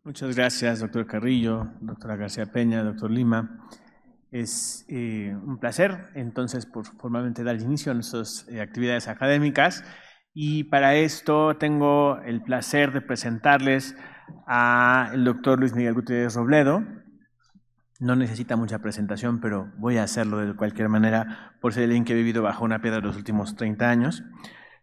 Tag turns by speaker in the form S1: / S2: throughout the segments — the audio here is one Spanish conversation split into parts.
S1: Muchas gracias, doctor Carrillo, doctora García Peña, doctor Lima. Es un placer, entonces, por formalmente dar inicio a nuestras actividades académicas. Y para esto tengo el placer de presentarles al doctor Luis Miguel Gutiérrez Robledo. No necesita mucha presentación, pero voy a hacerlo de cualquier manera por ser alguien que ha vivido bajo una piedra los últimos 30 años.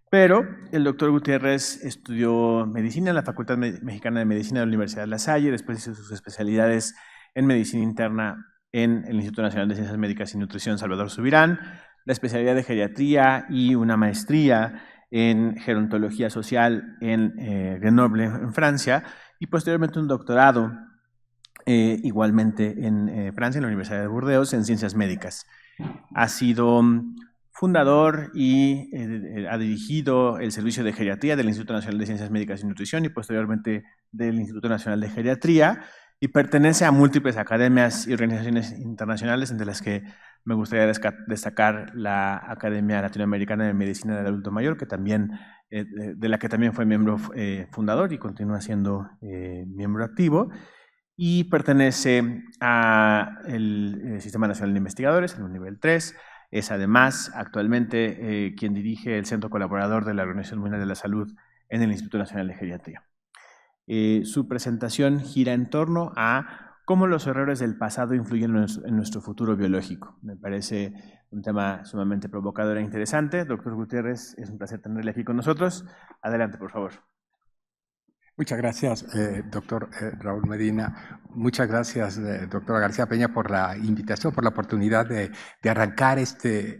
S1: Pero el doctor Gutiérrez estudió medicina en la Facultad Mexicana de Medicina de la Universidad de La Salle, después hizo sus especialidades en medicina interna en el Instituto Nacional de Ciencias Médicas y Nutrición Salvador Subirán, la especialidad de geriatría y una maestría en gerontología social en Grenoble, en Francia, y posteriormente un doctorado igualmente en Francia, en la Universidad de Burdeos, en ciencias médicas. Ha sido fundador y ha dirigido el servicio de geriatría del Instituto Nacional de Ciencias Médicas y Nutrición y posteriormente del Instituto Nacional de Geriatría, y pertenece a múltiples academias y organizaciones internacionales, entre las que me gustaría destacar la Academia Latinoamericana de Medicina del Adulto Mayor, que también, de la que también fue miembro fundador y continúa siendo miembro activo, y pertenece al Sistema Nacional de Investigadores, en un nivel 3. Es además actualmente quien dirige el Centro Colaborador de la Organización Mundial de la Salud en el Instituto Nacional de Geriatría. Su presentación gira en torno a cómo los errores del pasado influyen en nuestro futuro biológico. Me parece un tema sumamente provocador e interesante. Doctor Gutiérrez, es un placer tenerle aquí con nosotros. Adelante, por favor.
S2: Muchas gracias, doctor Raúl Medina. Muchas gracias, doctora García Peña, por la invitación, por la oportunidad de arrancar este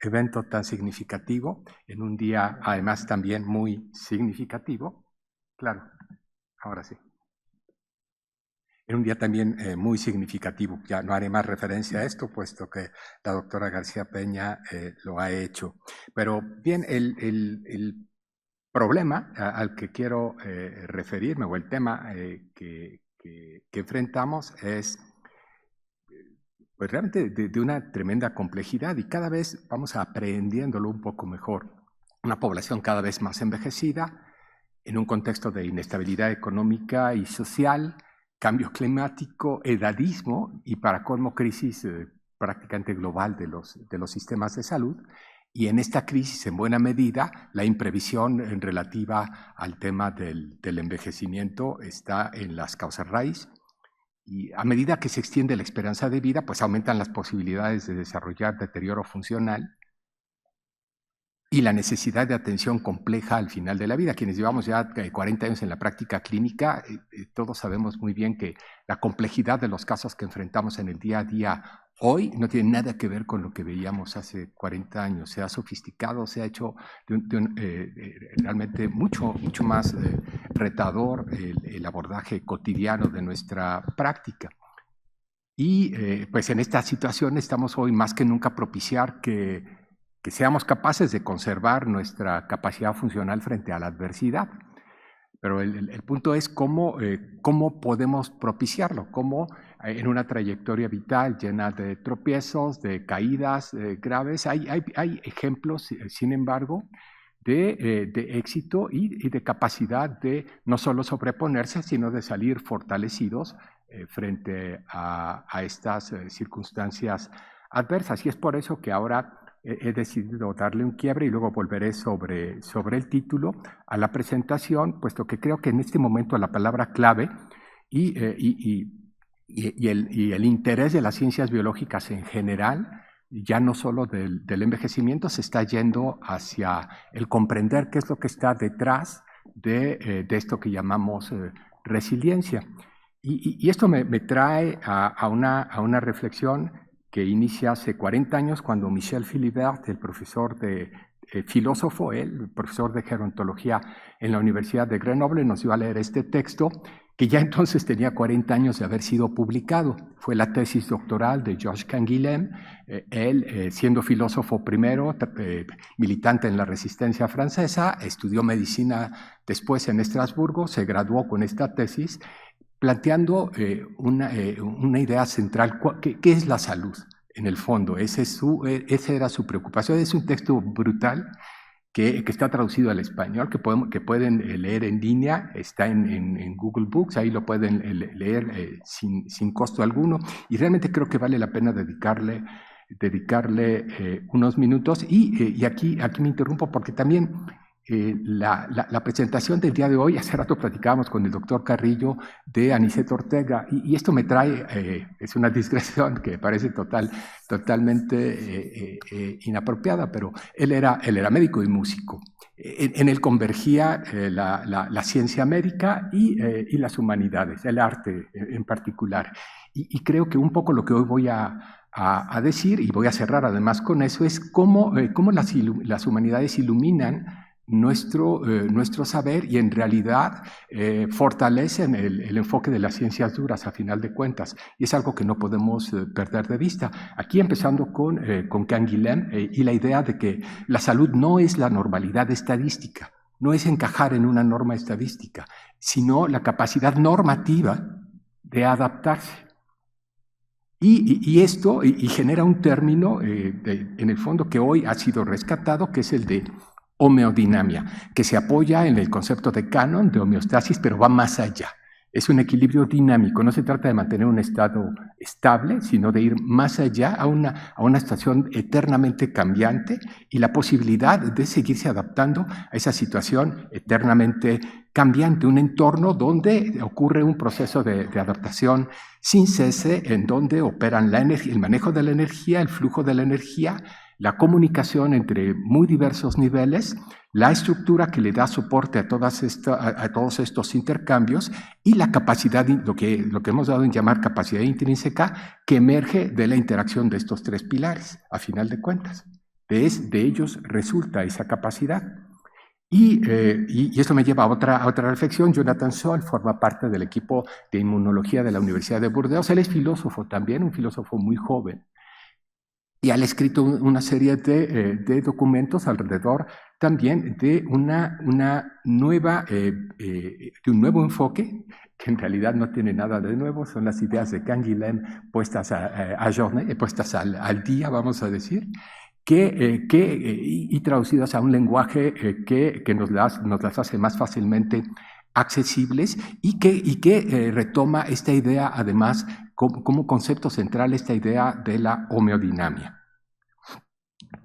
S2: evento tan significativo, en un día además también muy significativo. Claro, ahora sí. En un día también muy significativo. Ya no haré más referencia a esto, puesto que la doctora García Peña lo ha hecho. Pero bien, el problema al que quiero referirme, o el tema que enfrentamos, es pues realmente de una tremenda complejidad, y cada vez vamos aprendiéndolo un poco mejor. Una población cada vez más envejecida, en un contexto de inestabilidad económica y social, cambio climático, edadismo y, para colmo, crisis prácticamente global de los sistemas de salud. Y en esta crisis, en buena medida, la imprevisión relativa al tema del envejecimiento está en las causas raíz. Y a medida que se extiende la esperanza de vida, pues aumentan las posibilidades de desarrollar deterioro funcional y la necesidad de atención compleja al final de la vida. Quienes llevamos ya 40 años en la práctica clínica, todos sabemos muy bien que la complejidad de los casos que enfrentamos en el día a día hoy no tiene nada que ver con lo que veíamos hace 40 años. Se ha sofisticado, se ha hecho realmente mucho más retador el abordaje cotidiano de nuestra práctica. Y pues en esta situación estamos hoy más que nunca propiciar que seamos capaces de conservar nuestra capacidad funcional frente a la adversidad. Pero el punto es cómo podemos propiciarlo, cómo en una trayectoria vital llena de tropiezos, de caídas graves, hay ejemplos, sin embargo, de éxito y de capacidad de no solo sobreponerse, sino de salir fortalecidos frente a estas circunstancias adversas. Y es por eso que ahora he decidido darle un quiebre, y luego volveré sobre el título a la presentación, puesto que creo que en este momento la palabra clave y el interés de las ciencias biológicas en general, ya no solo del envejecimiento, se está yendo hacia el comprender qué es lo que está detrás de esto que llamamos resiliencia. Y esto me trae a una reflexión que inicia hace 40 años, cuando Michel Philibert, el profesor filósofo, el profesor de gerontología en la Universidad de Grenoble, nos dio a leer este texto, que ya entonces tenía 40 años de haber sido publicado. Fue la tesis doctoral de Georges Canguilhem. Él, siendo filósofo primero, militante en la resistencia francesa, estudió medicina después en Estrasburgo, se graduó con esta tesis, planteando una idea central. ¿Qué es la salud? En el fondo, esa era su preocupación. Es un texto brutal que está traducido al español, que pueden leer en línea, está en Google Books, ahí lo pueden leer sin costo alguno, y realmente creo que vale la pena dedicarle unos minutos, y aquí me interrumpo porque también la presentación del día de hoy, hace rato platicábamos con el doctor Carrillo de Aniceto Ortega, y esto me trae, es una digresión que parece totalmente inapropiada, pero él era médico y músico. En él convergía la ciencia médica y las humanidades, el arte en particular. Y creo que un poco lo que hoy voy a decir, y voy a cerrar además con eso, es cómo las humanidades iluminan nuestro saber y en realidad fortalecen el enfoque de las ciencias duras a final de cuentas, y es algo que no podemos perder de vista. Aquí empezando con Canguilhem y la idea de que la salud no es la normalidad estadística, no es encajar en una norma estadística, sino la capacidad normativa de adaptarse. Y esto genera un término en el fondo que hoy ha sido rescatado, que es el de homeodinamia, que se apoya en el concepto de Cannon, de homeostasis, pero va más allá. Es un equilibrio dinámico, no se trata de mantener un estado estable, sino de ir más allá a una situación eternamente cambiante y la posibilidad de seguirse adaptando a esa situación eternamente cambiante, un entorno donde ocurre un proceso de adaptación sin cese, en donde operan la energía, el manejo de la energía, el flujo de la energía, la comunicación entre muy diversos niveles, la estructura que le da soporte a todos estos intercambios y la capacidad, lo que hemos dado en llamar capacidad intrínseca, que emerge de la interacción de estos tres pilares, a final de cuentas. De ellos resulta esa capacidad. Y esto me lleva a otra reflexión. Jonathan Sol forma parte del equipo de inmunología de la Universidad de Burdeos. Él es filósofo también, un filósofo muy joven. Y ha escrito una serie de documentos alrededor también de un nuevo enfoque, que en realidad no tiene nada de nuevo, son las ideas de Canguilhem puestas puestas al día, vamos a decir, y traducidas a un lenguaje que nos las hace más fácilmente accesibles, y que retoma esta idea, además, como concepto central, esta idea de la homeodinamia.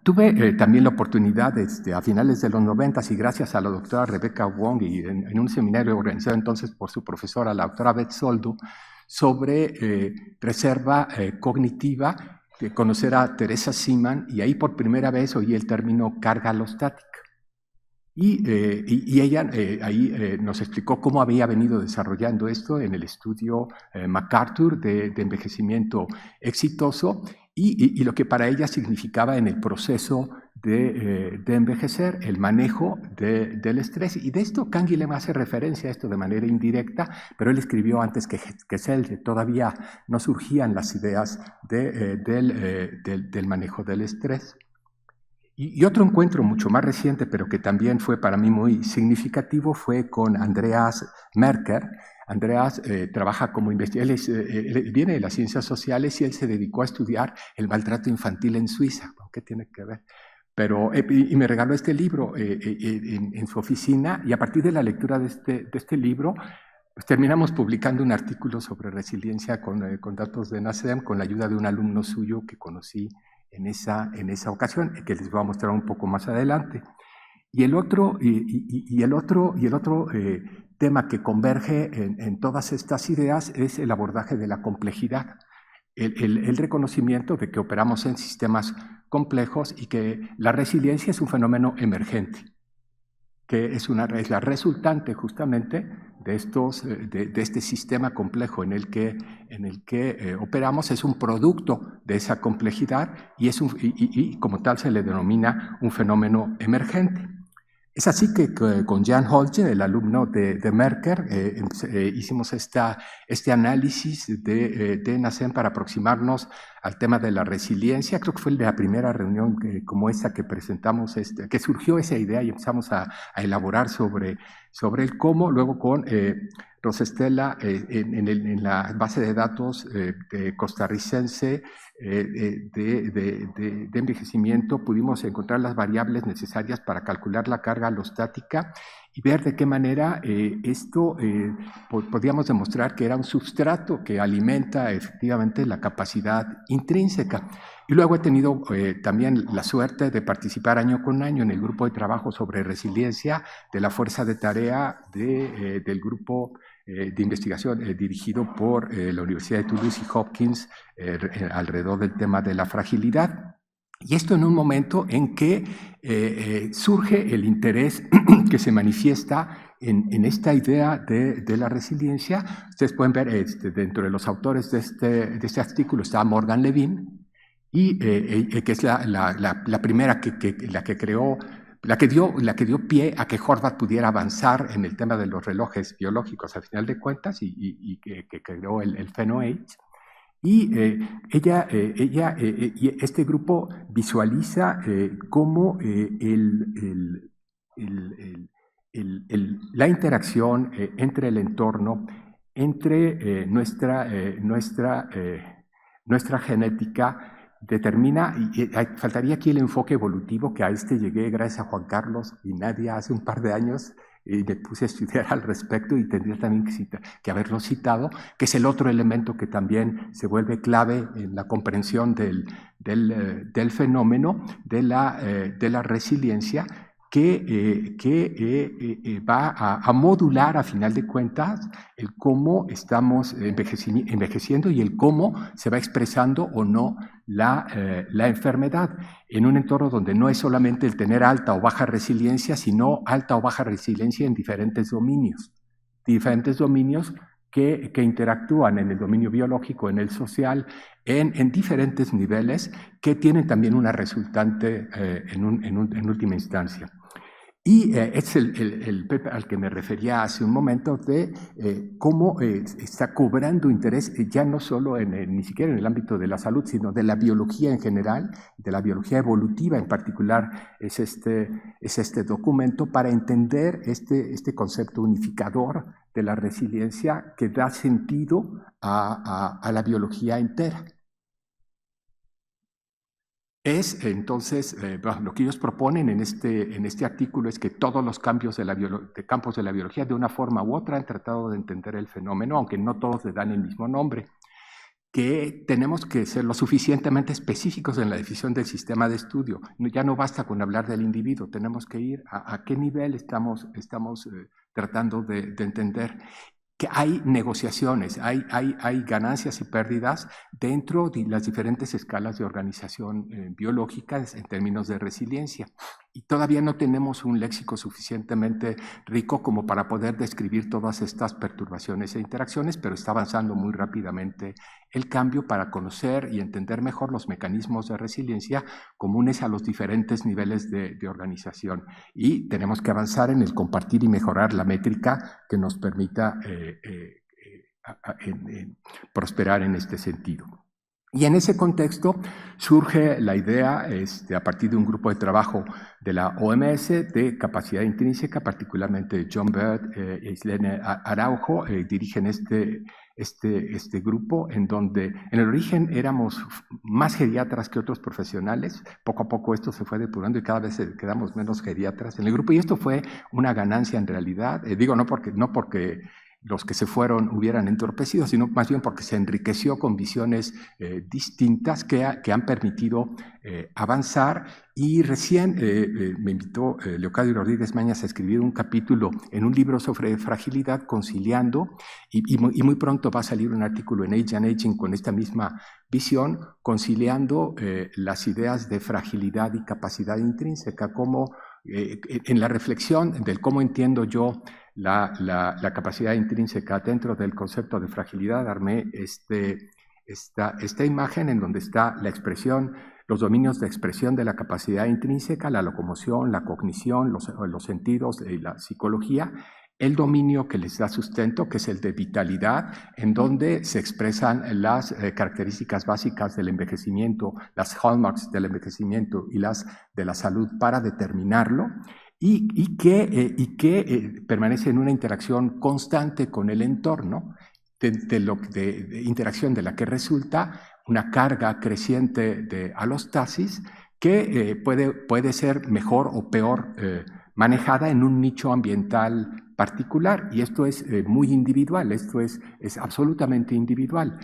S2: Tuve también la oportunidad a finales de los 90, y gracias a la doctora Rebecca Wong, y en un seminario organizado entonces por su profesora, la doctora Beth Soldo, sobre reserva cognitiva, de conocer a Teresa Seaman, y ahí por primera vez oí el término carga alostática. Y ella ahí nos explicó cómo había venido desarrollando esto en el estudio MacArthur de envejecimiento exitoso, y lo que para ella significaba en el proceso de envejecer, el manejo del estrés. Y de esto Canguilhem hace referencia a esto de manera indirecta, pero él escribió antes que Selye, todavía no surgían las ideas del manejo del estrés. Y otro encuentro mucho más reciente, pero que también fue para mí muy significativo, fue con Andreas Merker. Andreas trabaja como investigador, él viene de las ciencias sociales, y él se dedicó a estudiar el maltrato infantil en Suiza. ¿Qué tiene que ver? Pero, y me regaló este libro en su oficina, y a partir de la lectura de este libro, pues terminamos publicando un artículo sobre resiliencia con datos de NACEM, con la ayuda de un alumno suyo que conocí en esa ocasión, que les voy a mostrar un poco más adelante. Y el otro tema que converge en todas estas ideas es el abordaje de la complejidad, el reconocimiento de que operamos en sistemas complejos y que la resiliencia es un fenómeno emergente, que es la resultante justamente de este sistema complejo en el que operamos, es un producto de esa complejidad, y como tal se le denomina un fenómeno emergente. Es así que con Jan Holge, el alumno de Merker, hicimos este análisis de NACEM para aproximarnos al tema de la resiliencia. Creo que fue la primera reunión como esta que presentamos, que surgió esa idea y empezamos a elaborar sobre el cómo, luego con Rosestela en la base de datos costarricense de envejecimiento pudimos encontrar las variables necesarias para calcular la carga alostática y ver de qué manera esto podíamos demostrar que era un substrato que alimenta efectivamente la capacidad intrínseca. Y luego he tenido también la suerte de participar año con año en el grupo de trabajo sobre resiliencia de la fuerza de tarea del grupo de investigación dirigido por la Universidad de Toulouse y Hopkins alrededor del tema de la fragilidad. Y esto en un momento en que surge el interés que se manifiesta en esta idea de la resiliencia. Ustedes pueden ver dentro de los autores de este artículo está Morgan Levin, y que es la primera la que creó, la que dio pie a que Horvath pudiera avanzar en el tema de los relojes biológicos, al final de cuentas, y que creó el PhenoAge. Y este grupo visualiza cómo la interacción entre el entorno, entre nuestra genética, determina, y faltaría aquí el enfoque evolutivo, que a llegué gracias a Juan Carlos y Nadia hace un par de años, y me puse a estudiar al respecto y tendría también que haberlo citado, que es el otro elemento que también se vuelve clave en la comprensión del fenómeno de la resiliencia, que va a modular a final de cuentas el cómo estamos envejeciendo y el cómo se va expresando o no la enfermedad en un entorno donde no es solamente el tener alta o baja resiliencia, sino alta o baja resiliencia en diferentes dominios que interactúan en el dominio biológico, en el social, en diferentes niveles, que tienen también una resultante en última instancia. Y es el paper al que me refería hace un momento de cómo está cobrando interés ya no solo ni siquiera en el ámbito de la salud, sino de la biología en general, de la biología evolutiva en particular, es este documento para entender este concepto unificador de la resiliencia que da sentido a la biología entera. Es entonces, lo que ellos proponen en este artículo es que todos los cambios de campos de la biología de una forma u otra han tratado de entender el fenómeno, aunque no todos le dan el mismo nombre, que tenemos que ser lo suficientemente específicos en la definición del sistema de estudio. Ya no basta con hablar del individuo, tenemos que ir a qué nivel estamos tratando de entender. Que hay negociaciones, hay ganancias y pérdidas dentro de las diferentes escalas de organización biológica en términos de resiliencia. Y todavía no tenemos un léxico suficientemente rico como para poder describir todas estas perturbaciones e interacciones, pero está avanzando muy rápidamente el cambio para conocer y entender mejor los mecanismos de resiliencia comunes a los diferentes niveles de organización. Y tenemos que avanzar en el compartir y mejorar la métrica que nos permita prosperar en este sentido. Y en ese contexto surge la idea, a partir de un grupo de trabajo de la OMS, de capacidad intrínseca, particularmente John Bird y Islene Araujo dirigen este grupo, en donde en el origen éramos más geriatras que otros profesionales. Poco a poco esto se fue depurando y cada vez quedamos menos geriatras en el grupo, y esto fue una ganancia en realidad. Digo, no porque los que se fueron hubieran entorpecido, sino más bien porque se enriqueció con visiones distintas que han permitido avanzar. Y recién me invitó Leocadio Rodríguez Mañas a escribir un capítulo en un libro sobre fragilidad, conciliando, y muy pronto va a salir un artículo en Age and Aging con esta misma visión, conciliando las ideas de fragilidad y capacidad intrínseca, como en la reflexión del cómo entiendo yo la capacidad intrínseca dentro del concepto de fragilidad. Armé esta imagen en donde está la expresión, los dominios de expresión de la capacidad intrínseca, la locomoción, la cognición, los sentidos y la psicología, el dominio que les da sustento, que es el de vitalidad, en donde se expresan las características básicas del envejecimiento, las hallmarks del envejecimiento y las de la salud para determinarlo, y que permanece en una interacción constante con el entorno, de interacción de la que resulta una carga creciente de alostasis que puede ser mejor o peor manejada en un nicho ambiental particular, y esto es muy individual, esto es absolutamente individual.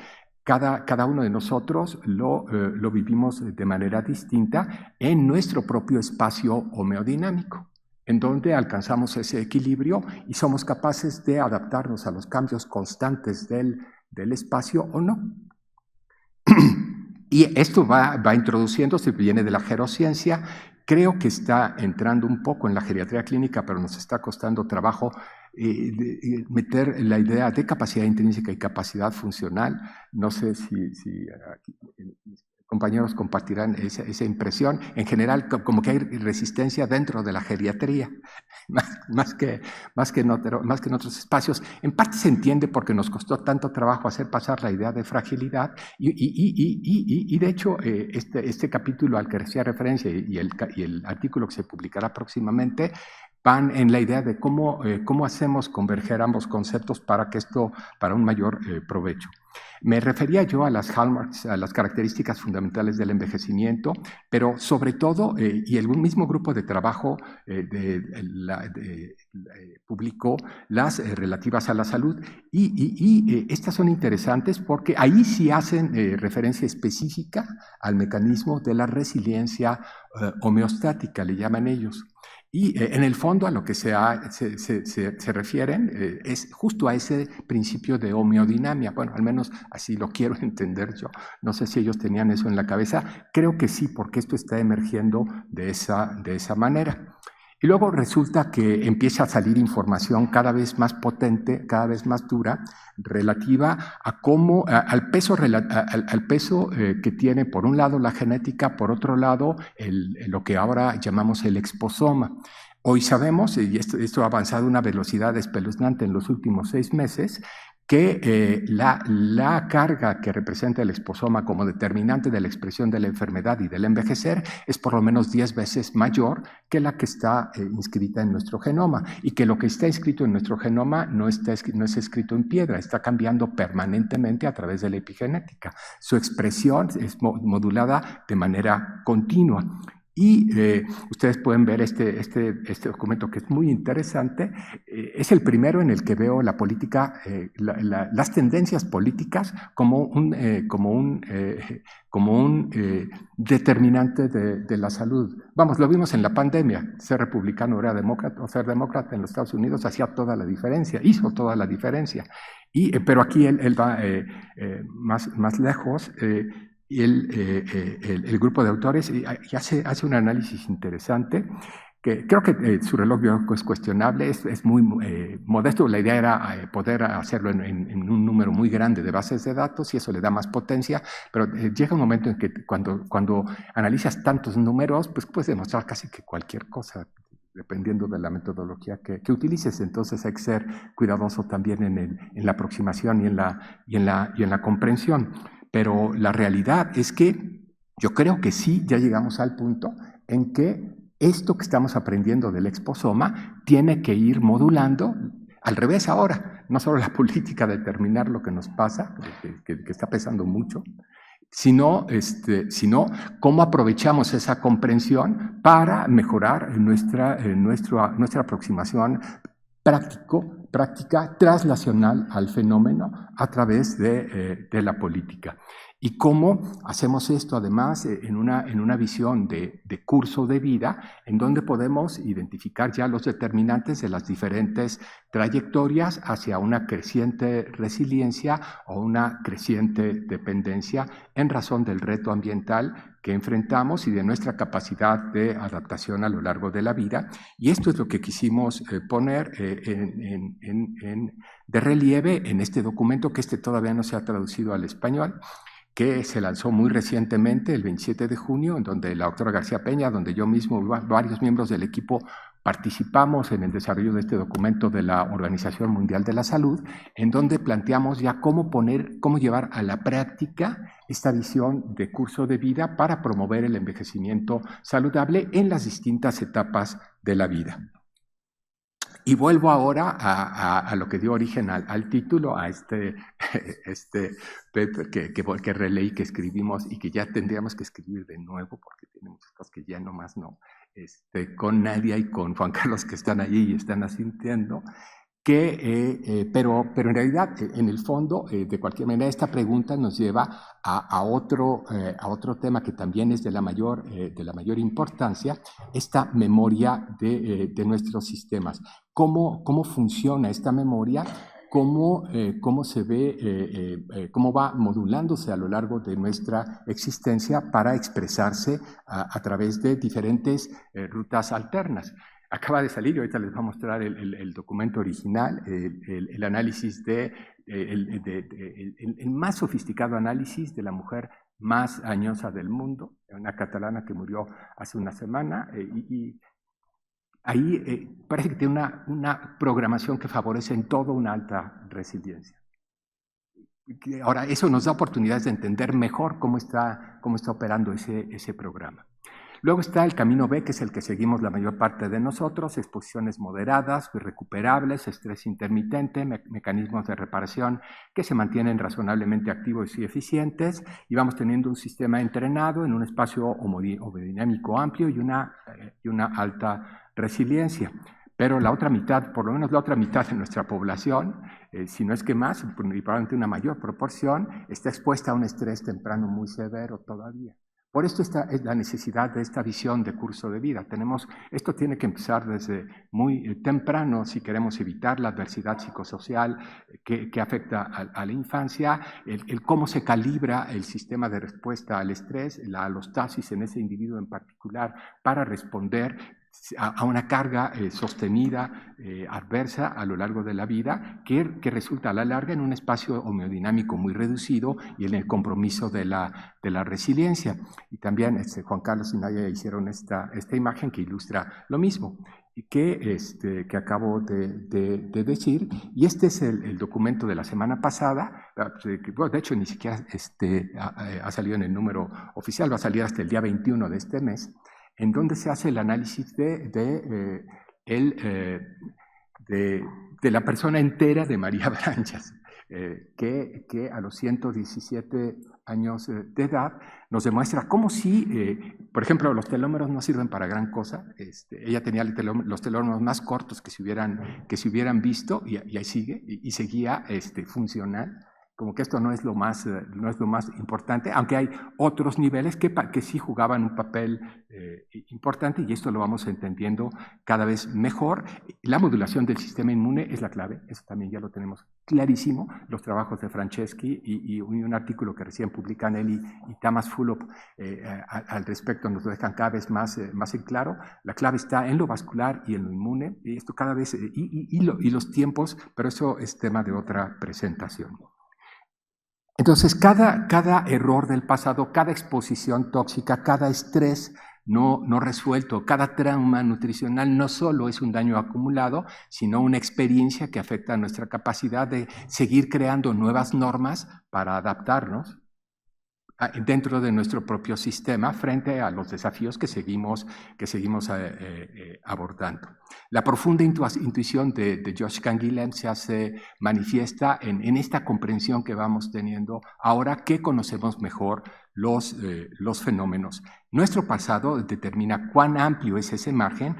S2: Cada uno de nosotros lo vivimos de manera distinta en nuestro propio espacio homeodinámico, en donde alcanzamos ese equilibrio y somos capaces de adaptarnos a los cambios constantes del espacio o no. Y esto va introduciéndose, viene de la gerociencia. Creo que está entrando un poco en la geriatría clínica, pero nos está costando trabajo meter la idea de capacidad intrínseca y capacidad funcional. No sé si compañeros compartirán esa impresión. En general, como que hay resistencia dentro de la geriatría, más que en otros espacios. En parte se entiende porque nos costó tanto trabajo hacer pasar la idea de fragilidad, y de hecho este capítulo al que hacía referencia y el artículo que se publicará próximamente van en la idea de cómo hacemos converger ambos conceptos para un mayor provecho. Me refería yo a las hallmarks, a las características fundamentales del envejecimiento, pero sobre todo, y el mismo grupo de trabajo publicó las relativas a la salud, y estas son interesantes porque ahí sí hacen referencia específica al mecanismo de la resiliencia homeostática, le llaman ellos. Y en el fondo a lo que se refieren es justo a ese principio de homeodinamia. Bueno, al menos así lo quiero entender yo. No sé si ellos tenían eso en la cabeza. Creo que sí, porque esto está emergiendo de esa manera. Y luego resulta que empieza a salir información cada vez más potente, cada vez más dura, relativa a cómo, al peso que tiene, por un lado, la genética, por otro lado, lo que ahora llamamos el exposoma. Hoy sabemos, y esto ha avanzado a una velocidad espeluznante en los últimos 6 meses, que la carga que representa el exposoma como determinante de la expresión de la enfermedad y del envejecer es por lo menos 10 veces mayor que la que está inscrita en nuestro genoma, y que lo que está inscrito en nuestro genoma no es escrito en piedra, está cambiando permanentemente a través de la epigenética. Su expresión es modulada de manera continua. Y ustedes pueden ver este documento, que es muy interesante. Es el primero en el que veo la política, las tendencias políticas como un determinante de la salud. Vamos, lo vimos en la pandemia. Ser republicano era demócrata, o ser demócrata en los Estados Unidos hacía toda la diferencia, hizo toda la diferencia. Pero aquí él va más lejos. Y el grupo de autores hace un análisis interesante, que creo que su reloj biológico es cuestionable, es muy modesto. La idea era poder hacerlo en un número muy grande de bases de datos, y eso le da más potencia, pero llega un momento en que cuando analizas tantos números, pues puedes demostrar casi que cualquier cosa, dependiendo de la metodología que utilices. Entonces hay que ser cuidadoso también en la aproximación y en la comprensión. Pero la realidad es que yo creo que sí, ya llegamos al punto en que esto que estamos aprendiendo del exposoma tiene que ir modulando al revés ahora. No solo la política de determinar lo que nos pasa, que está pesando mucho, sino cómo aprovechamos esa comprensión para mejorar nuestra aproximación práctica traslacional al fenómeno a través de la política. Y cómo hacemos esto además en una visión de curso de vida, en donde podemos identificar ya los determinantes de las diferentes trayectorias hacia una creciente resiliencia o una creciente dependencia en razón del reto ambiental que enfrentamos y de nuestra capacidad de adaptación a lo largo de la vida. Y esto es lo que quisimos poner de relieve en este documento, que todavía no se ha traducido al español, que se lanzó muy recientemente, el 27 de junio, en donde la doctora García Peña, donde yo mismo, varios miembros del equipo Participamos en el desarrollo de este documento de la Organización Mundial de la Salud, en donde planteamos ya cómo llevar a la práctica esta visión de curso de vida para promover el envejecimiento saludable en las distintas etapas de la vida. Y vuelvo ahora a lo que dio origen al título, a este paper que releí, que escribimos y que ya tendríamos que escribir de nuevo porque tiene muchas cosas que ya nomás no, con Nadia y con Juan Carlos que están allí y están asintiendo, pero en realidad, en el fondo, de cualquier manera, esta pregunta nos lleva a otro tema que también es de la mayor importancia, esta memoria de nuestros sistemas. ¿Cómo funciona esta memoria? Cómo se ve, cómo va modulándose a lo largo de nuestra existencia para expresarse a través de diferentes rutas alternas. Acaba de salir, y ahorita les voy a mostrar el documento original, el análisis el más sofisticado análisis de la mujer más añosa del mundo, una catalana que murió hace una semana, y ahí parece que tiene una programación que favorece en todo una alta resiliencia. Ahora, eso nos da oportunidades de entender mejor cómo está operando ese programa. Luego está el camino B, que es el que seguimos la mayor parte de nosotros: exposiciones moderadas, recuperables, estrés intermitente, mecanismos de reparación que se mantienen razonablemente activos y eficientes, y vamos teniendo un sistema entrenado en un espacio homodinámico amplio y una alta resiliencia. Pero la otra mitad, por lo menos la otra mitad de nuestra población, si no es que más, y probablemente una mayor proporción, está expuesta a un estrés temprano muy severo todavía. Por esto es la necesidad de esta visión de curso de vida. Esto tiene que empezar desde muy temprano si queremos evitar la adversidad psicosocial que afecta a la infancia, el cómo se calibra el sistema de respuesta al estrés, la alostasis en ese individuo en particular para responder a una carga sostenida, adversa a lo largo de la vida, que resulta a la larga en un espacio homodinámico muy reducido y en el compromiso de la resiliencia. Y también Juan Carlos y Nadia hicieron esta imagen que ilustra lo mismo, y que acabo de decir. Y este es el documento de la semana pasada, que, bueno, de hecho ni siquiera ha salido en el número oficial, va a salir hasta el día 21 de este mes, en donde se hace el análisis de la persona entera de María Branchas, que a los 117 años de edad nos demuestra cómo si, por ejemplo, los telómeros no sirven para gran cosa. Ella tenía los telómeros más cortos que se hubieran visto, y ahí sigue, y seguía funcional. Como que esto no es lo más importante, aunque hay otros niveles que sí jugaban un papel importante, y esto lo vamos entendiendo cada vez mejor. La modulación del sistema inmune es la clave, eso también ya lo tenemos clarísimo. Los trabajos de Franceschi y un artículo que recién publican él y Tamas Fulop al respecto nos lo dejan cada vez más en claro. La clave está en lo vascular y en lo inmune, y esto cada vez, y los tiempos, pero eso es tema de otra presentación. Entonces, cada error del pasado, cada exposición tóxica, cada estrés no resuelto, cada trauma nutricional no solo es un daño acumulado, sino una experiencia que afecta a nuestra capacidad de seguir creando nuevas normas para adaptarnos dentro de nuestro propio sistema frente a los desafíos que seguimos abordando. La profunda intuición de Josh Canguilhem se hace manifiesta en esta comprensión que vamos teniendo ahora que conocemos mejor los fenómenos. Nuestro pasado determina cuán amplio es ese margen,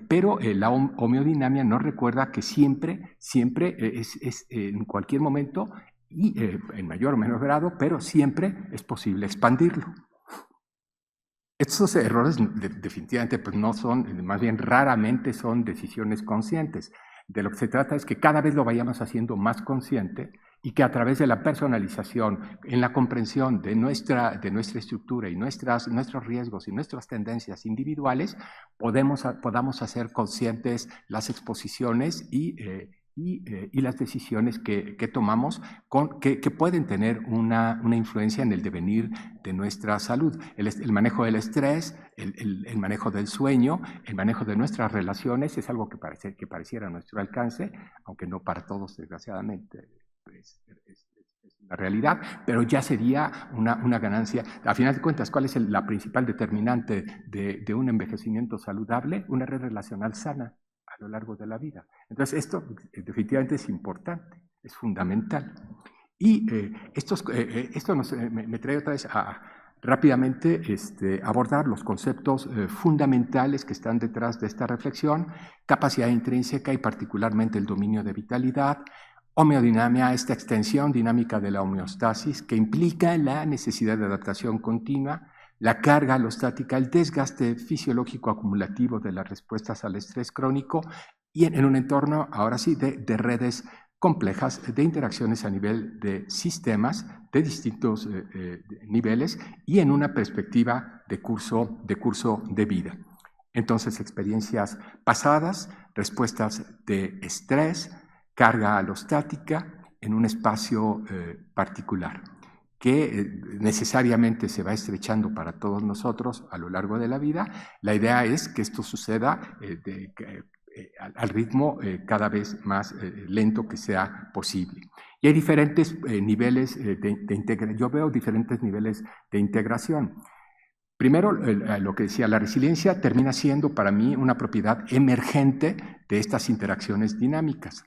S2: pero la homeodinamia nos recuerda que siempre es en cualquier momento, y en mayor o menor grado, pero siempre es posible expandirlo. Estos errores definitivamente pues no son, más bien raramente son decisiones conscientes. De lo que se trata es que cada vez lo vayamos haciendo más consciente, y que a través de la personalización, en la comprensión de nuestra estructura y nuestros riesgos y nuestras tendencias individuales, podamos hacer conscientes las exposiciones y y las decisiones que tomamos que pueden tener una influencia en el devenir de nuestra salud. El manejo del estrés, el manejo del sueño, el manejo de nuestras relaciones es algo que pareciera a nuestro alcance, aunque no para todos, desgraciadamente, es una realidad, pero ya sería una ganancia. A final de cuentas, ¿cuál es la principal determinante de un envejecimiento saludable? Una red relacional sana a lo largo de la vida. Entonces, esto definitivamente es importante, es fundamental. Y esto me trae otra vez a rápidamente abordar los conceptos fundamentales que están detrás de esta reflexión: capacidad intrínseca y particularmente el dominio de vitalidad; homeodinamia, esta extensión dinámica de la homeostasis que implica la necesidad de adaptación continua; la carga alostática, el desgaste fisiológico acumulativo de las respuestas al estrés crónico, y en un entorno, ahora sí, de redes complejas de interacciones a nivel de sistemas de distintos niveles y en una perspectiva de curso de vida. Entonces, experiencias pasadas, respuestas de estrés, carga alostática en un espacio particular, que necesariamente se va estrechando para todos nosotros a lo largo de la vida. La idea es que esto suceda al ritmo cada vez más lento que sea posible. Y hay diferentes niveles de integración. Yo veo diferentes niveles de integración. Primero, lo que decía, la resiliencia termina siendo para mí una propiedad emergente de estas interacciones dinámicas.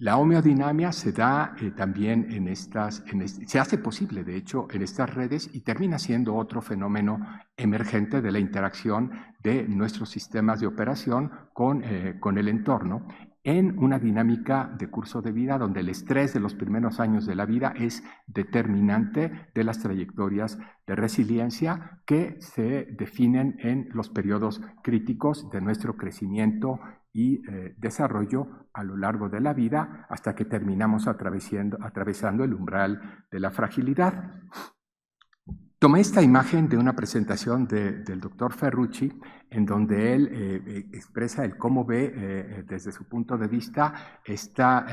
S2: La homeodinamia se da también se hace posible, de hecho, en estas redes, y termina siendo otro fenómeno emergente de la interacción de nuestros sistemas de operación con el entorno, en una dinámica de curso de vida donde el estrés de los primeros años de la vida es determinante de las trayectorias de resiliencia que se definen en los periodos críticos de nuestro crecimiento y desarrollo a lo largo de la vida, hasta que terminamos atravesando el umbral de la fragilidad. Tomé esta imagen de una presentación del doctor Ferrucci, en donde él expresa el cómo ve desde su punto de vista esta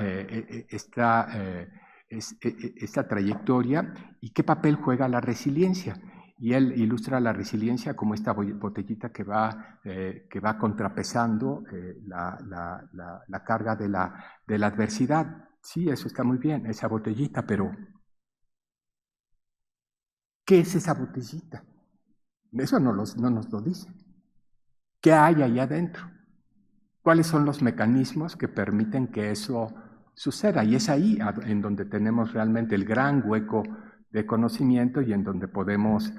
S2: trayectoria y qué papel juega la resiliencia. Y él ilustra la resiliencia como esta botellita que va contrapesando la carga de la adversidad. Sí, eso está muy bien, esa botellita, pero ¿qué es esa botellita? Eso no nos lo dice. ¿Qué hay allá adentro? ¿Cuáles son los mecanismos que permiten que eso suceda? Y es ahí en donde tenemos realmente el gran hueco de conocimiento y en donde podemos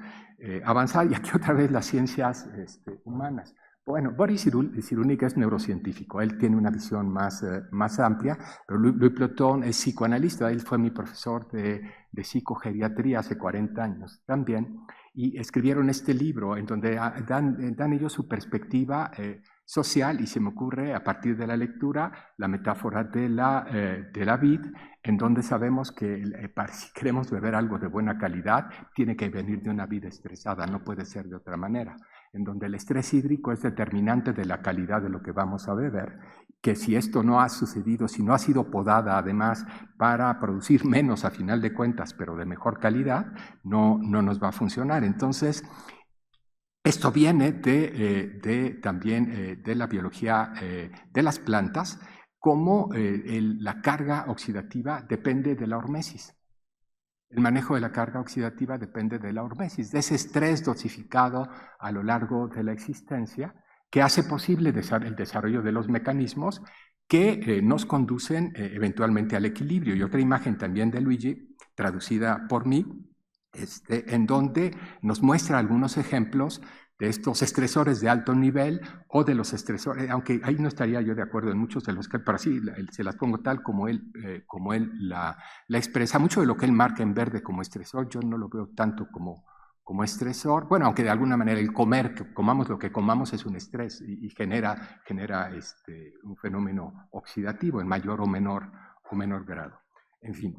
S2: avanzar. Y aquí otra vez las ciencias humanas. Bueno, Boris Cyrulnik es neurocientífico, él tiene una visión más amplia, pero Louis Ploton es psicoanalista, él fue mi profesor de psicogeriatría hace 40 años también, y escribieron este libro en donde dan ellos su perspectiva social, y se me ocurre a partir de la lectura la metáfora de la vid, en donde sabemos que si queremos beber algo de buena calidad, tiene que venir de una vida estresada, no puede ser de otra manera, en donde el estrés hídrico es determinante de la calidad de lo que vamos a beber, que si esto no ha sucedido, si no ha sido podada además para producir menos a final de cuentas, pero de mejor calidad, no nos va a funcionar. Entonces, esto viene también de la biología de las plantas, como la carga oxidativa depende de la hormesis. El manejo de la carga oxidativa depende de la hormesis, de ese estrés dosificado a lo largo de la existencia, que hace posible el desarrollo de los mecanismos que nos conducen eventualmente al equilibrio. Y otra imagen también de Luigi, traducida por mí, en donde nos muestra algunos ejemplos de estos estresores de alto nivel o de los estresores, aunque ahí no estaría yo de acuerdo en muchos de los que, pero sí, se las pongo tal como él la expresa. Mucho de lo que él marca en verde como estresor, yo no lo veo tanto como estresor. Bueno, aunque de alguna manera el comer, que comamos lo que comamos, es un estrés y genera un fenómeno oxidativo en mayor o menor grado. En fin.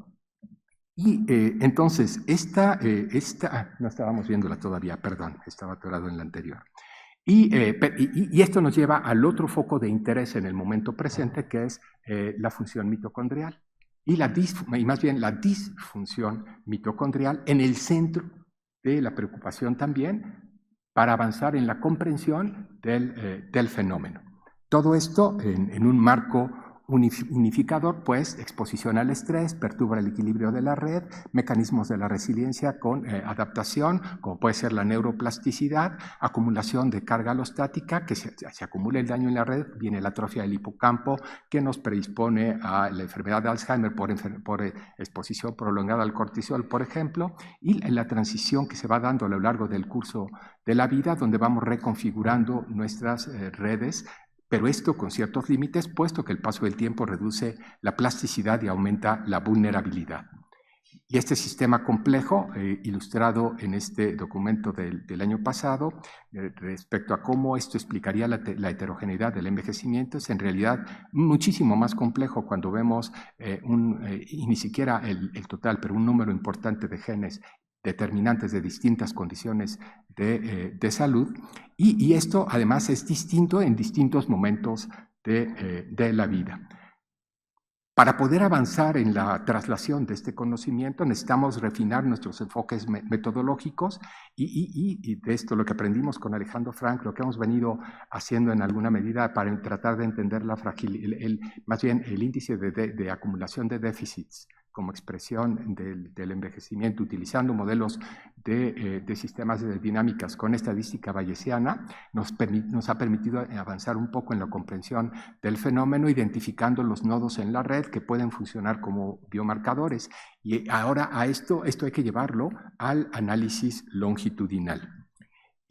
S2: Y entonces, no estábamos viéndola todavía, perdón, estaba atorado en la anterior. Y esto nos lleva al otro foco de interés en el momento presente, que es la función mitocondrial. Y más bien la disfunción mitocondrial en el centro de la preocupación también para avanzar en la comprensión del fenómeno. Todo esto en un marco unificador, pues exposición al estrés, perturba el equilibrio de la red, mecanismos de la resiliencia con adaptación, como puede ser la neuroplasticidad, acumulación de carga alostática, que se acumula el daño en la red, viene la atrofia del hipocampo, que nos predispone a la enfermedad de Alzheimer por exposición prolongada al cortisol, por ejemplo, y la transición que se va dando a lo largo del curso de la vida, donde vamos reconfigurando nuestras redes, pero esto con ciertos límites, puesto que el paso del tiempo reduce la plasticidad y aumenta la vulnerabilidad. Y este sistema complejo, ilustrado en este documento del año pasado, respecto a cómo esto explicaría la heterogeneidad del envejecimiento, es en realidad muchísimo más complejo cuando vemos, y ni siquiera el total, pero un número importante de genes determinantes de distintas condiciones de salud, y esto además es distinto en distintos momentos de la vida. Para poder avanzar en la traslación de este conocimiento necesitamos refinar nuestros enfoques metodológicos y de esto lo que aprendimos con Alejandro Frank, lo que hemos venido haciendo en alguna medida para tratar de entender la fragilidad, más bien el índice de acumulación de déficits como expresión del envejecimiento, utilizando modelos de sistemas de dinámicas con estadística bayesiana, nos ha permitido avanzar un poco en la comprensión del fenómeno, identificando los nodos en la red que pueden funcionar como biomarcadores. Y ahora esto hay que llevarlo al análisis longitudinal.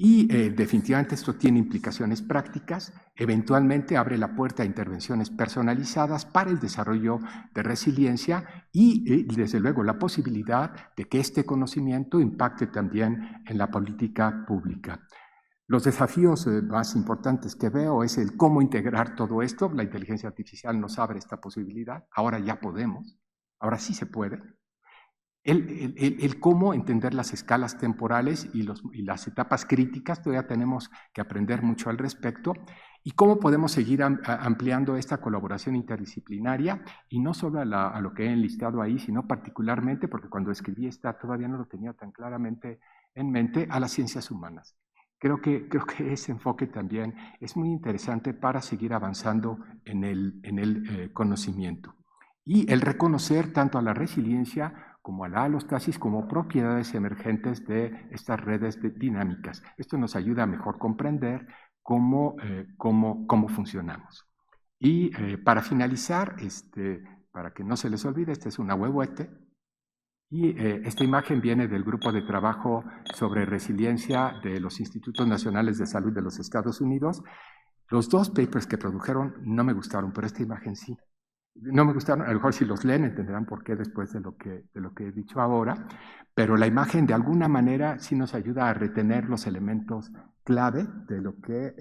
S2: Y definitivamente esto tiene implicaciones prácticas, eventualmente abre la puerta a intervenciones personalizadas para el desarrollo de resiliencia y desde luego la posibilidad de que este conocimiento impacte también en la política pública. Los desafíos más importantes que veo es el cómo integrar todo esto. La inteligencia artificial nos abre esta posibilidad, ahora ya podemos, ahora sí se puede. El cómo entender las escalas temporales y las etapas críticas, todavía tenemos que aprender mucho al respecto, y cómo podemos seguir ampliando esta colaboración interdisciplinaria, y no solo a lo que he enlistado ahí, sino particularmente, porque cuando escribí esta todavía no lo tenía tan claramente en mente, a las ciencias humanas. Creo que ese enfoque también es muy interesante para seguir avanzando en el conocimiento. Y el reconocer tanto a la resiliencia como a la alostasis como propiedades emergentes de estas redes dinámicas. Esto nos ayuda a mejor comprender cómo funcionamos. Y para finalizar, para que no se les olvide, esta es una huehuete, y esta imagen viene del grupo de trabajo sobre resiliencia de los Institutos Nacionales de Salud de los Estados Unidos. Los dos papers que produjeron no me gustaron, pero esta imagen sí. No me gustaron, a lo mejor si los leen entenderán por qué después de lo que he dicho ahora, pero la imagen de alguna manera sí nos ayuda a retener los elementos clave de lo que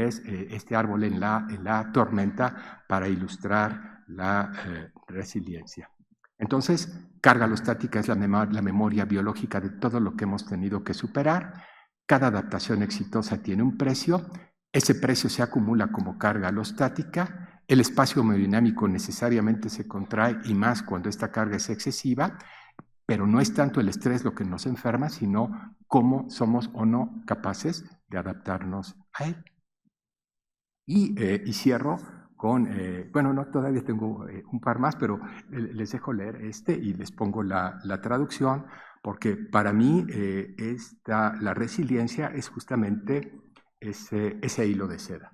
S2: es este árbol en la tormenta para ilustrar la resiliencia. Entonces, carga alostática es la memoria biológica de todo lo que hemos tenido que superar. Cada adaptación exitosa tiene un precio. Ese precio se acumula como carga alostática. El espacio hemodinámico necesariamente se contrae, y más cuando esta carga es excesiva, pero no es tanto el estrés lo que nos enferma, sino cómo somos o no capaces de adaptarnos a él. Y cierro con, bueno, no, todavía tengo un par más, pero les dejo leer y les pongo la traducción, porque para mí la resiliencia es justamente ese hilo de seda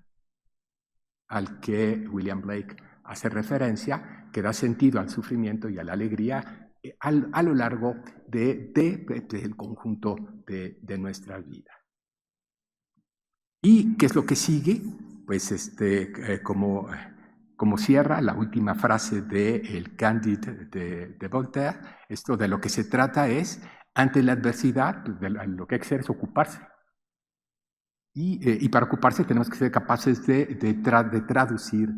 S2: al que William Blake hace referencia, que da sentido al sufrimiento y a la alegría a lo largo del conjunto de nuestra vida. ¿Y qué es lo que sigue? Pues como cierra la última frase del Candide de Voltaire, esto de lo que se trata es, ante la adversidad, lo que hay que hacer es ocuparse. Y para ocuparse tenemos que ser capaces de traducir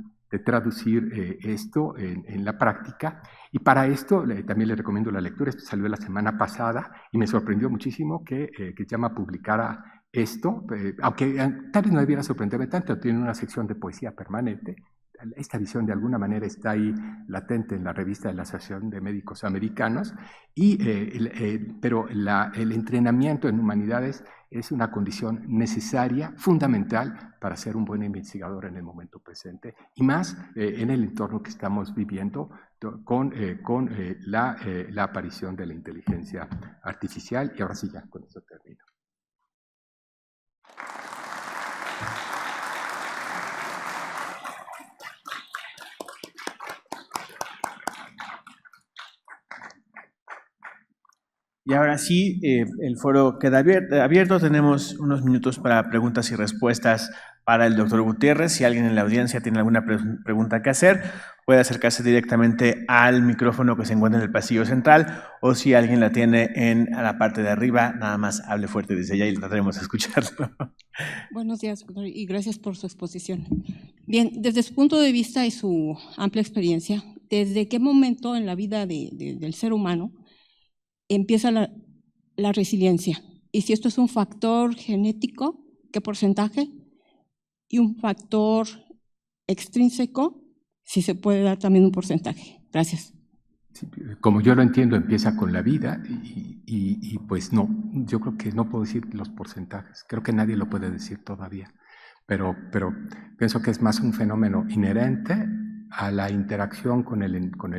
S2: traducir esto en la práctica. Y para esto también le recomiendo la lectura. Esto salió la semana pasada y me sorprendió muchísimo que Llama publicara esto, aunque tal vez no debiera sorprenderme tanto, tiene una sección de poesía permanente. Esta visión de alguna manera está ahí latente en la revista de la Asociación de Médicos Americanos, pero el entrenamiento en humanidades es una condición necesaria, fundamental, para ser un buen investigador en el momento presente, y más en el entorno que estamos viviendo con la aparición de la inteligencia artificial. Y ahora sí, ya con eso termino.
S1: Y ahora sí, el foro queda abierto. Tenemos unos minutos para preguntas y respuestas para el doctor Gutiérrez. Si alguien en la audiencia tiene alguna pregunta que hacer, puede acercarse directamente al micrófono que se encuentra en el pasillo central, o si alguien la tiene a la parte de arriba, nada más hable fuerte desde allá y trataremos de escucharlo.
S3: Buenos días, doctor, y gracias por su exposición. Bien, desde su punto de vista y su amplia experiencia, ¿desde qué momento en la vida del ser humano empieza la resiliencia? Y si esto es un factor genético, ¿qué porcentaje? Y un factor extrínseco, si se puede dar también un porcentaje. Gracias.
S2: Sí, como yo lo entiendo, empieza con la vida y pues no, yo creo que no puedo decir los porcentajes, creo que nadie lo puede decir todavía, pero pienso que es más un fenómeno inherente a la interacción con el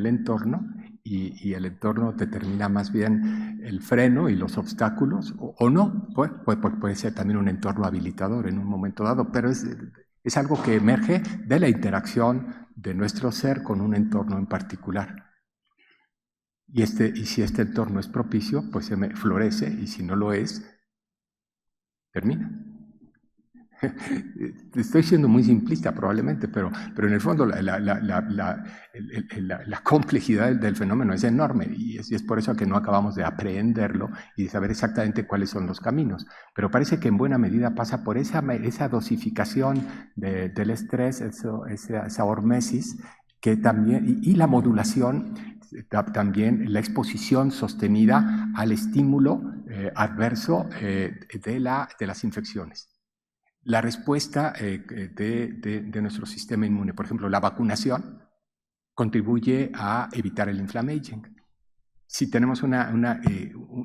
S2: entorno, y el entorno determina más bien el freno y los obstáculos, o no, puede ser también un entorno habilitador en un momento dado, pero es algo que emerge de la interacción de nuestro ser con un entorno en particular. Y si este entorno es propicio, pues florece, y si no lo es, termina. Estoy siendo muy simplista probablemente, pero en el fondo la complejidad del fenómeno es enorme, y es por eso que no acabamos de aprehenderlo y de saber exactamente cuáles son los caminos. Pero parece que en buena medida pasa por esa dosificación del estrés, esa hormesis, que también, y la modulación, también la exposición sostenida al estímulo adverso de las infecciones. La respuesta de nuestro sistema inmune, por ejemplo, la vacunación, contribuye a evitar el inflammaging. Si tenemos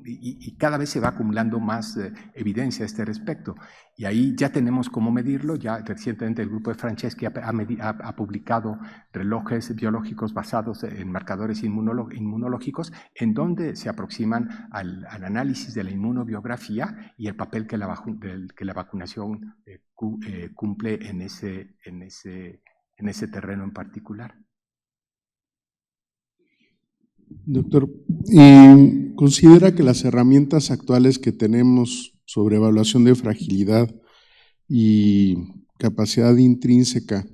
S2: y cada vez se va acumulando más evidencia a este respecto. Y ahí ya tenemos cómo medirlo. Ya recientemente el grupo de Franceschi ha publicado relojes biológicos basados en marcadores inmunológicos, en donde se aproximan al análisis de la inmunobiografía y el papel que la vacunación cumple en ese terreno en particular.
S4: Doctor, ¿considera que las herramientas actuales que tenemos sobre evaluación de fragilidad y capacidad intrínseca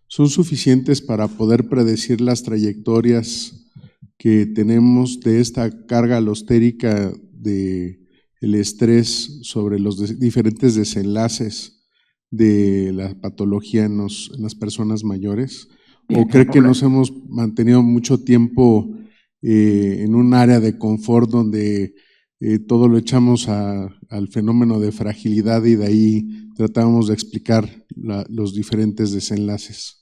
S4: son suficientes para poder predecir las trayectorias que tenemos de esta carga alostérica del estrés sobre los diferentes desenlaces de la patología en las personas mayores? ¿O cree que nos hemos mantenido mucho tiempo en un área de confort donde todo lo echamos al fenómeno de fragilidad y de ahí tratamos de explicar los diferentes desenlaces?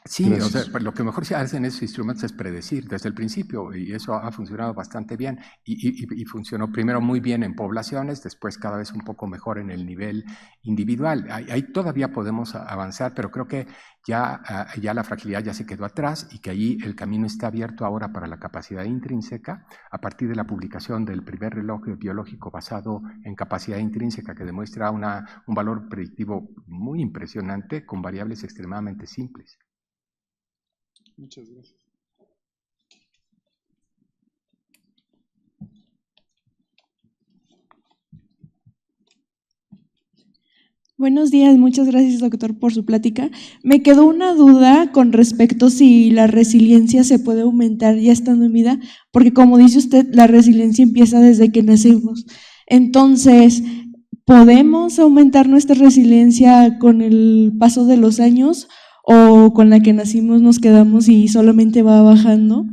S2: Sí, o sea, lo que mejor se hacen esos instrumentos es predecir desde el principio, y eso ha funcionado bastante bien, y funcionó primero muy bien en poblaciones, después cada vez un poco mejor en el nivel individual. Ahí todavía podemos avanzar, pero creo que ya la fragilidad ya se quedó atrás, y que ahí el camino está abierto ahora para la capacidad intrínseca, a partir de la publicación del primer reloj biológico basado en capacidad intrínseca, que demuestra un valor predictivo muy impresionante con variables extremadamente simples.
S4: Muchas gracias.
S5: Buenos días, muchas gracias, doctor, por su plática. Me quedó una duda con respecto si la resiliencia se puede aumentar ya estando en vida, porque como dice usted, la resiliencia empieza desde que nacemos. Entonces, ¿podemos aumentar nuestra resiliencia con el paso de los años o con la que nacimos nos quedamos y solamente va bajando?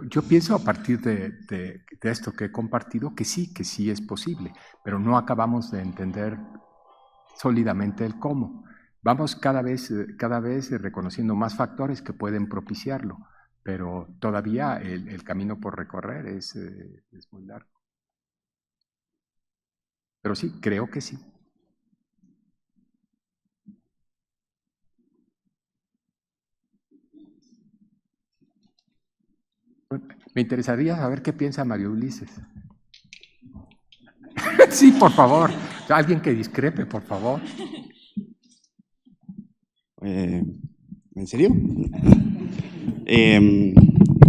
S2: Yo pienso a partir de esto que he compartido que sí es posible, pero no acabamos de entender sólidamente el cómo. Vamos cada vez reconociendo más factores que pueden propiciarlo, pero todavía el camino por recorrer es muy largo. Pero sí, creo que sí. Me interesaría saber qué piensa María Ulises. Sí, por favor. Alguien que discrepe, por favor.
S6: ¿En serio?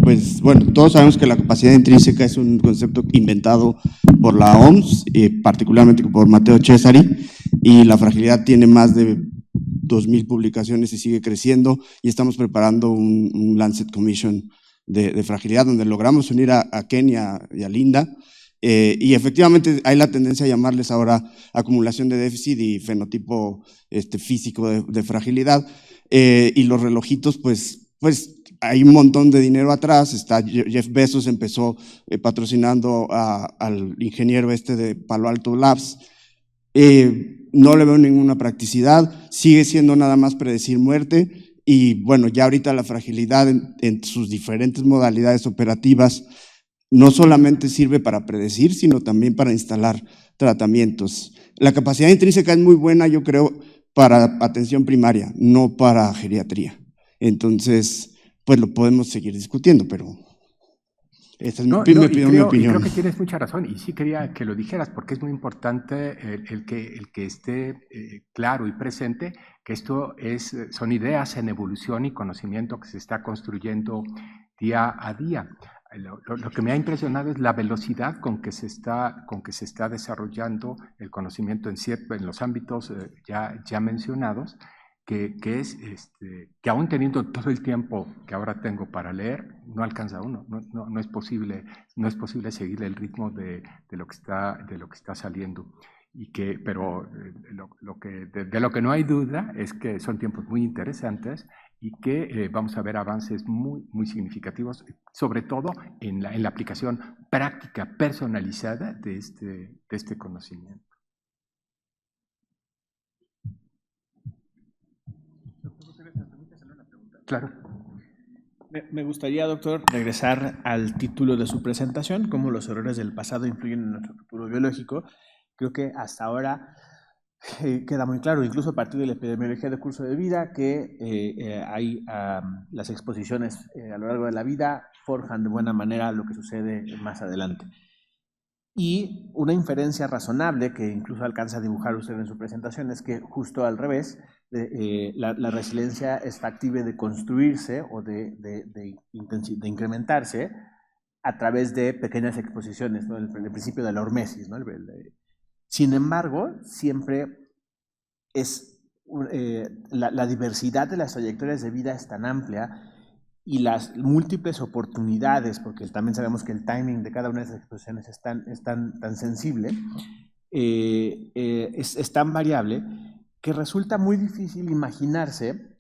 S6: Pues bueno, todos sabemos que la capacidad intrínseca es un concepto inventado por la OMS, particularmente por Matteo Cesari, y la fragilidad tiene más de 2,000 publicaciones y sigue creciendo, y estamos preparando un Lancet Commission de fragilidad, donde logramos unir a Ken y a Linda, y efectivamente hay la tendencia a llamarles ahora acumulación de déficit y fenotipo físico de fragilidad, y los relojitos, pues hay un montón de dinero atrás. Jeff Bezos empezó patrocinando al ingeniero de Palo Alto Labs. No le veo ninguna practicidad, sigue siendo nada más predecir muerte, y bueno, ya ahorita la fragilidad en sus diferentes modalidades operativas no solamente sirve para predecir, sino también para instalar tratamientos. La capacidad intrínseca es muy buena, yo creo, para atención primaria, no para geriatría. Entonces, pues lo podemos seguir discutiendo, pero esta es mi opinión.
S2: Creo que tienes mucha razón, y sí quería que lo dijeras, porque es muy importante el que esté claro y presente que esto son ideas en evolución y conocimiento que se está construyendo día a día. Lo que me ha impresionado es la velocidad con que se está desarrollando el conocimiento en los ámbitos ya mencionados, que aún teniendo todo el tiempo que ahora tengo para leer, no alcanza uno, no es posible seguir el ritmo de lo que está saliendo. Pero de lo que no hay duda es que son tiempos muy interesantes y que vamos a ver avances muy, muy significativos, sobre todo en la aplicación práctica personalizada de este conocimiento. Claro.
S1: Me gustaría, doctor, regresar al título de su presentación, cómo los errores del pasado influyen en nuestro futuro biológico. Creo que hasta ahora queda muy claro, incluso a partir de la epidemiología de curso de vida, que las exposiciones a lo largo de la vida forjan de buena manera lo que sucede más adelante. Y una inferencia razonable que incluso alcanza a dibujar usted en su presentación es que justo al revés, la resiliencia es factible de construirse o de incrementarse a través de pequeñas exposiciones, ¿no? El principio de la hormesis, ¿no? Sin embargo, siempre es la diversidad de las trayectorias de vida es tan amplia y las múltiples oportunidades, porque también sabemos que el timing de cada una de esas exposiciones es tan sensible, es tan variable, que resulta muy difícil imaginarse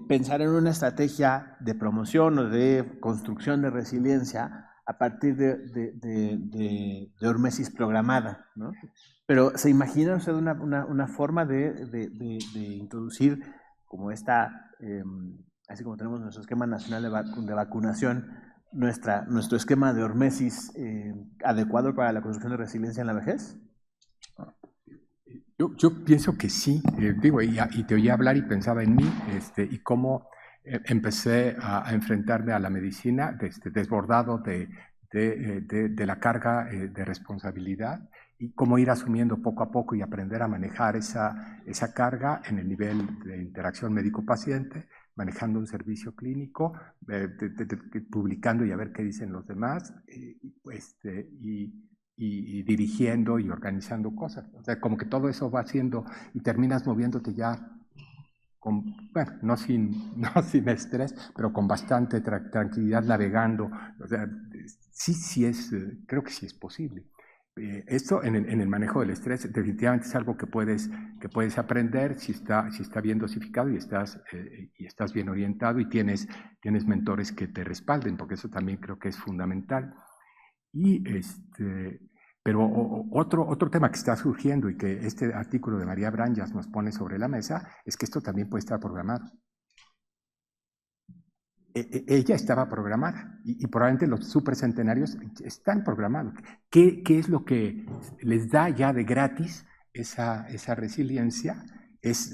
S1: pensar en una estrategia de promoción o de construcción de resiliencia a partir de hormesis programada, ¿no? Pero ¿se imagina usted una forma de introducir como así como tenemos nuestro esquema nacional de vacunación, nuestro esquema de hormesis adecuado para la construcción de resiliencia en la vejez?
S2: Yo pienso que sí, y te oía hablar y pensaba en mí, y cómo empecé a enfrentarme a la medicina desbordado de la carga de responsabilidad, y cómo ir asumiendo poco a poco y aprender a manejar esa carga en el nivel de interacción médico-paciente, manejando un servicio clínico, publicando y a ver qué dicen los demás, y dirigiendo y organizando cosas. O sea, como que todo eso va haciendo y terminas moviéndote ya no sin estrés, pero con bastante tranquilidad navegando. O sea, creo que sí es posible. Esto en el manejo del estrés definitivamente es algo que puedes aprender si está bien dosificado y estás bien orientado y tienes mentores que te respalden, porque eso también creo que es fundamental. Pero otro tema que está surgiendo y que este artículo de María Branjas nos pone sobre la mesa es que esto también puede estar programado. Ella estaba programada y probablemente los supercentenarios están programados. ¿Qué es lo que les da ya de gratis esa resiliencia? Es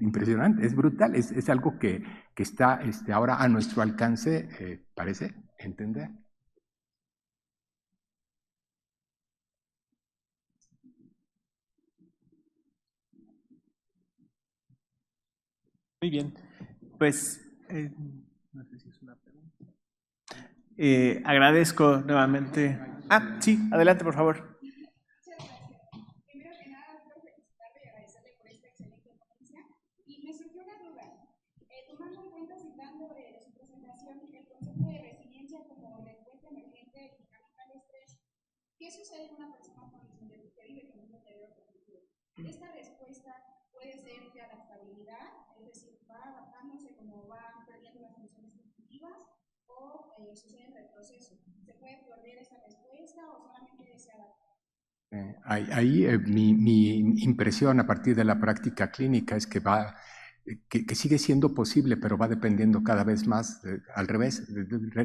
S2: impresionante, es brutal, es algo que está ahora a nuestro alcance, parece entender.
S1: Muy bien, pues no sé si es una pregunta. Agradezco nuevamente. Sí, adelante, por favor.
S7: Primero que nada, quiero felicitarle y agradecerle por esta excelente ponencia. Y me surgió una duda. Tomando en cuenta, citando de su presentación, el concepto de resiliencia como respuesta emergente dinámica al estrés, ¿qué sucede en una persona que vive con un deterioro cognitivo? Esta respuesta puede ser de adaptabilidad, es decir, va adaptándose como va perdiendo las funciones cognitivas, o sucede en retroceso. ¿Se puede perder esa respuesta o solamente se adapta?
S2: Ahí mi impresión a partir de la práctica clínica es que sigue siendo posible, pero va dependiendo cada vez más, al revés,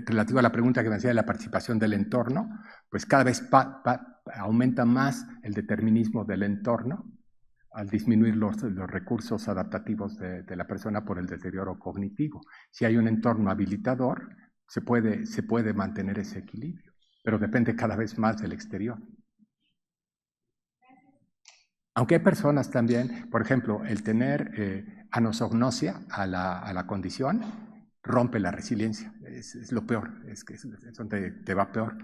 S2: relativo a la pregunta que me hacía de la participación del entorno, pues cada vez aumenta más el determinismo del entorno al disminuir los recursos adaptativos de la persona por el deterioro cognitivo. Si hay un entorno habilitador, se puede mantener ese equilibrio, pero depende cada vez más del exterior. Aunque hay personas también, por ejemplo, el tener anosognosia a la condición rompe la resiliencia, es lo peor, es donde te va peor.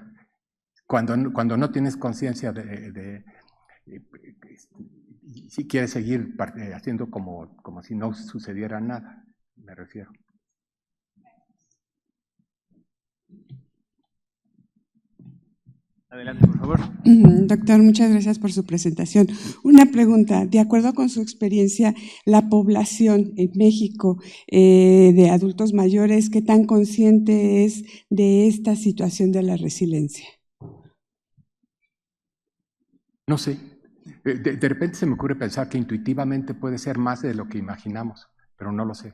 S2: Cuando no tienes conciencia si quieres seguir haciendo como si no sucediera nada, me refiero.
S1: Adelante, por favor.
S8: Doctor, muchas gracias por su presentación. Una pregunta, de acuerdo con su experiencia, la población en México de adultos mayores, ¿qué tan consciente es de esta situación de la resiliencia?
S2: No sé. De repente se me ocurre pensar que intuitivamente puede ser más de lo que imaginamos, pero no lo sé.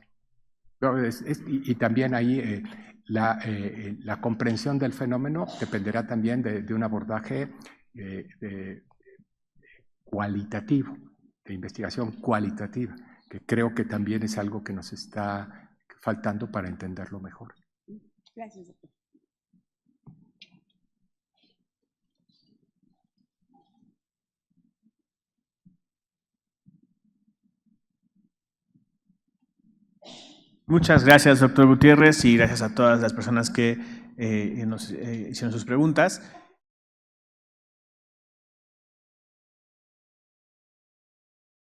S2: Y también ahí la comprensión del fenómeno dependerá también de un abordaje cualitativo, de investigación cualitativa, que creo que también es algo que nos está faltando para entenderlo mejor.
S8: Gracias, doctor.
S1: Muchas gracias, doctor Gutiérrez, y gracias a todas las personas que nos hicieron sus preguntas.